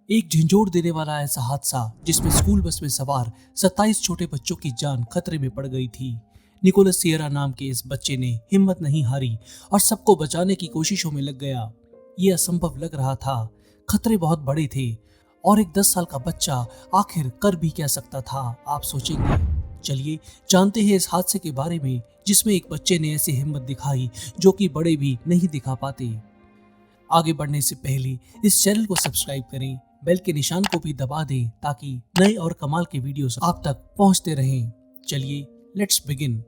एक झंझोड़ देने वाला ऐसा हादसा जिसमें स्कूल बस में सवार 27 छोटे बच्चों की जान खतरे में पड़ गई थी। निकोलस सियरा नाम के इस बच्चे ने हिम्मत नहीं हारी और सबको बचाने की कोशिशों में लग गया। ये असंभव लग रहा था, खतरे बहुत बड़े थे और एक 10 साल का बच्चा आखिर कर भी क्या सकता था, आप सोचेंगे। चलिए जानते हैं इस हादसे के बारे में जिसमें एक बच्चे ने ऐसी हिम्मत दिखाई जो कि बड़े भी नहीं दिखा पाते। आगे बढ़ने से पहले इस चैनल को सब्सक्राइब करें, बेल के निशान को भी दबा दें ताकि नए और कमाल के वीडियोस आप तक पहुंचते रहें। चलिए लेट्स बिगिन।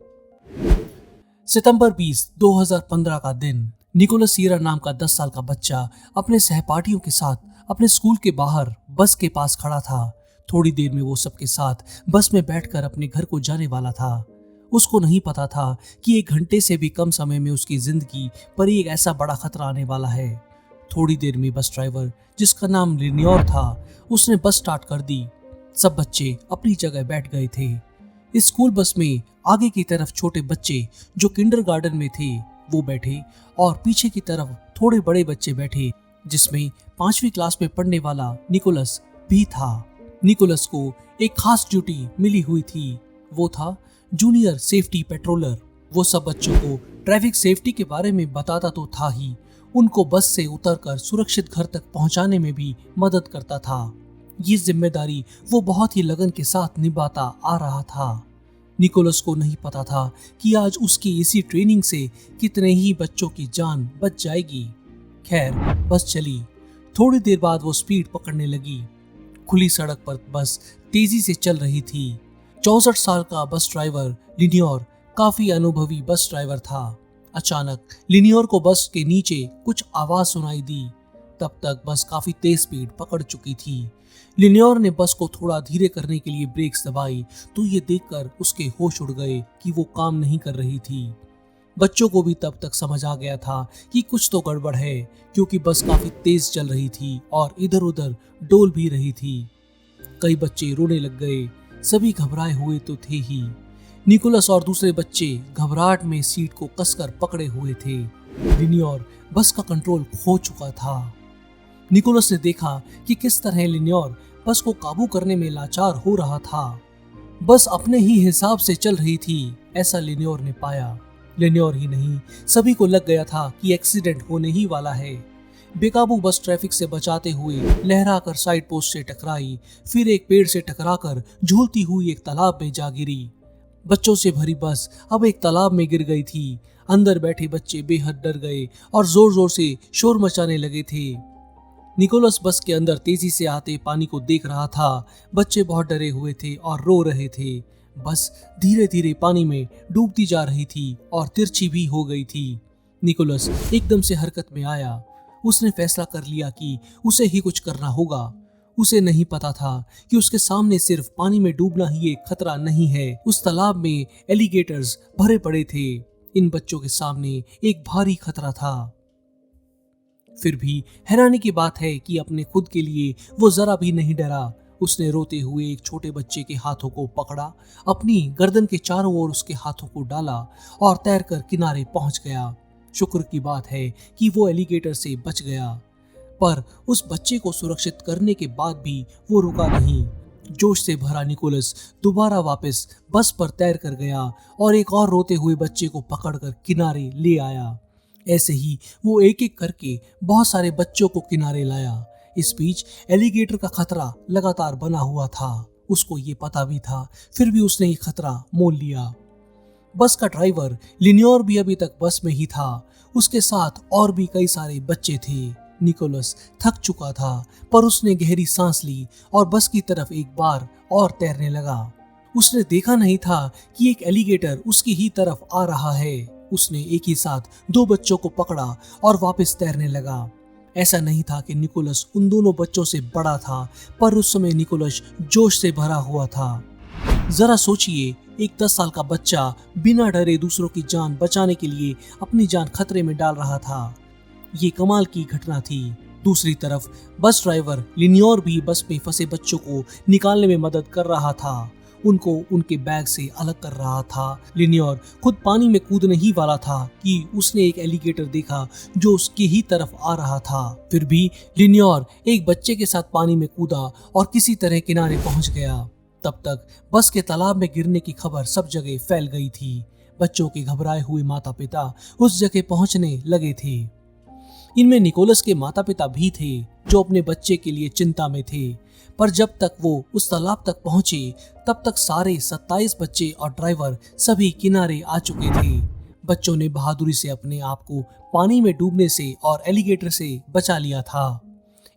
सितंबर 20, 2015 का दिन। निकोलस सियरा नाम का 10 साल का बच्चा अपने सहपाठियों के साथ अपने स्कूल के बाहर बस के पास खड़ा था। थोड़ी देर में वो सबके साथ बस में बैठकर अपने घर को जाने वाला था। उसको नहीं पता था कि 1 घंटे से भी कम समय में उसकी जिंदगी पर एक ऐसा बड़ा खतरा आने वाला है। थोड़ी देर में बस ड्राइवर, जिसका नाम लिनियोर था, उसने बस स्टार्ट कर दी। सब बच्चे अपनी जगह बैठ गए थे। इस स्कूल बस में आगे की तरफ छोटे बच्चे जो किंडरगार्टन में थे वो बैठे और पीछे की तरफ थोड़े बड़े बच्चे बैठे, जिसमें 5वीं क्लास में पढ़ने वाला निकोलस भी था। निकोलस को एक खास ड्यूटी मिली हुई थी, वो था जूनियर सेफ्टी पेट्रोलर। वो सब बच्चों को ट्रैफिक सेफ्टी के बारे में बताता तो था ही, उनको बस से उतरकर सुरक्षित घर तक पहुंचाने में भी मदद करता था। ये जिम्मेदारी वो बहुत ही लगन के साथ निभाता आ रहा था। निकोलस को नहीं पता था कि आज उसकी इसी ट्रेनिंग से कितने ही बच्चों की जान बच जाएगी। खैर, बस चली। थोड़ी देर बाद वो स्पीड पकड़ने लगी। खुली सड़क पर बस तेजी से चल रही थी। 64 साल का बस ड्राइवर लिनियोर काफी अनुभवी बस ड्राइवर था। अचानक लिनियोर को बस के नीचे कुछ आवाज सुनाई दी। तब तक बस काफी तेज स्पीड पकड़ चुकी थी। लिनियोर ने बस को थोड़ा धीरे करने के लिए ब्रेक्स दबाई तो ये देखकर उसके होश उड़ गए कि वो काम नहीं कर रही थी। बच्चों को भी तब तक समझ आ गया था कि कुछ तो गड़बड़ है, क्योंकि बस काफी तेज चल रही थी और इधर उधर डोल भी रही थी। कई बच्चे रोने लग गए, सभी घबराए हुए तो थे ही। निकोलस और दूसरे बच्चे घबराहट में सीट को कसकर पकड़े हुए थे। लिनियोर बस का कंट्रोल खो चुका था। निकोलस ने देखा कि किस तरह लिनियोर बस को काबू करने में लाचार हो रहा था। बस अपने ही हिसाब से चल रही थी, ऐसा लिनियोर ने पाया। लिनियोर ही नहीं, सभी को लग गया था कि एक्सीडेंट होने ही वाला है। बेकाबू बस ट्रैफिक से बचाते हुए लहराकर साइड पोस्ट से टकराई, फिर एक पेड़ से टकराकर झूलती हुई एक तालाब में जा गिरी। बच्चों से भरी बस अब एक तालाब में गिर गई थी। अंदर बैठे बच्चे बेहद डर गए और जोर जोर से शोर मचाने लगे थे। निकोलस बस के अंदर तेजी से आते पानी को देख रहा था। बच्चे बहुत डरे हुए थे और रो रहे थे। बस धीरे धीरे पानी में डूबती जा रही थी और तिरछी भी हो गई थी। निकोलस एकदम से हरकत में आया। उसने फैसला कर लिया कि उसे ही कुछ करना होगा। उसे नहीं पता था कि उसके सामने सिर्फ पानी में डूबना ही एक खतरा नहीं है, उस तालाब में एलिगेटर्स भरे पड़े थे। इन बच्चों के सामने एक भारी खतरा था। फिर भी हैरानी की बात है कि अपने खुद के लिए वो जरा भी नहीं डरा। उसने रोते हुए एक छोटे बच्चे के हाथों को पकड़ा, अपनी गर्दन के चारों ओर उसके हाथों को डाला और तैरकर किनारे पहुंच गया। शुक्र की बात है कि वो एलिगेटर से बच गया, पर उस बच्चे को सुरक्षित करने के बाद भी वो रुका नहीं। जोश से भरा निकोलस दोबारा वापस बस पर तैर कर गया और एक और रोते हुए बच्चे को पकड़कर किनारे ले आया। ऐसे ही वो एक एक करके बहुत सारे बच्चों को किनारे लाया। इस बीच एलिगेटर का खतरा लगातार बना हुआ था। उसको ये पता भी था, फिर भी उसने ये खतरा मोल लिया। बस का ड्राइवर लिनियोर भी अभी तक बस में ही था। उसके साथ और भी कई सारे बच्चे थे। निकोलस थक चुका था, पर उसने गहरी सांस ली और बस की तरफ एक बार और तैरने लगा। उसने देखा नहीं था कि एक एलिगेटर उसकी ही तरफ आ रहा है। उसने एक ही साथ 2 बच्चों को पकड़ा और वापस तैरने लगा। ऐसा नहीं था कि निकोलस उन दोनों बच्चों से बड़ा था, पर उस समय निकोलस जोश से भरा हुआ था। जरा सोचिए, एक 10 साल का बच्चा बिना डरे दूसरों की जान बचाने के लिए अपनी जान खतरे में डाल रहा था। ये कमाल की घटना थी। दूसरी तरफ बस ड्राइवर लिनियोर भी बस में फंसे बच्चों को निकालने में मदद कर रहा था। उनको उनके बैग से अलग कर रहा था। लिनियर खुद पानी में कूदने ही वाला था कि उसने एक एलिगेटर देखा जो उसकी ही तरफ आ रहा था। फिर भी लिनियर एक बच्चे के साथ पानी में कूदा और किसी तरह किनारे पहुंच गया। तब तक बस के तालाब में गिरने की खबर सब जगह फैल गई थी। बच्चों के घबराए हुए माता पिता उस जगह पहुंचने लगे थे। इनमें निकोलस के माता पिता भी थे जो अपने बच्चे के लिए चिंता में थे। पर जब तक वो उस तालाब तक पहुंचे तब तक सारे 27 बच्चे और ड्राइवर सभी किनारे आ चुके थे। बच्चों ने बहादुरी से अपने आप को पानी में डूबने से और एलिगेटर से बचा लिया था।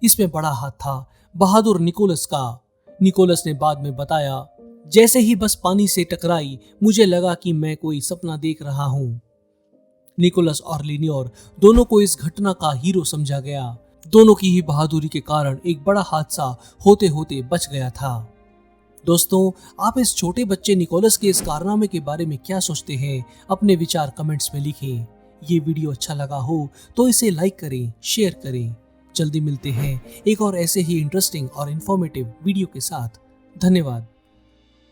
इसमें बड़ा हाथ था बहादुर निकोलस का। निकोलस ने बाद में बताया, जैसे ही बस पानी से टकराई मुझे लगा कि मैं कोई सपना देख रहा हूँ। निकोलस और लिनियर दोनों को इस घटना का हीरो समझा गया। दोनों की ही बहादुरी के कारण एक बड़ा हादसा होते होते बच गया था। दोस्तों, आप इस छोटे बच्चे निकोलस के इस कारनामे के बारे में क्या सोचते हैं? अपने विचार कमेंट्स में लिखें। ये वीडियो अच्छा लगा हो तो इसे लाइक करें, शेयर करें। जल्दी मिलते हैं एक और ऐसे ही इंटरेस्टिंग और इंफॉर्मेटिव वीडियो के साथ। धन्यवाद।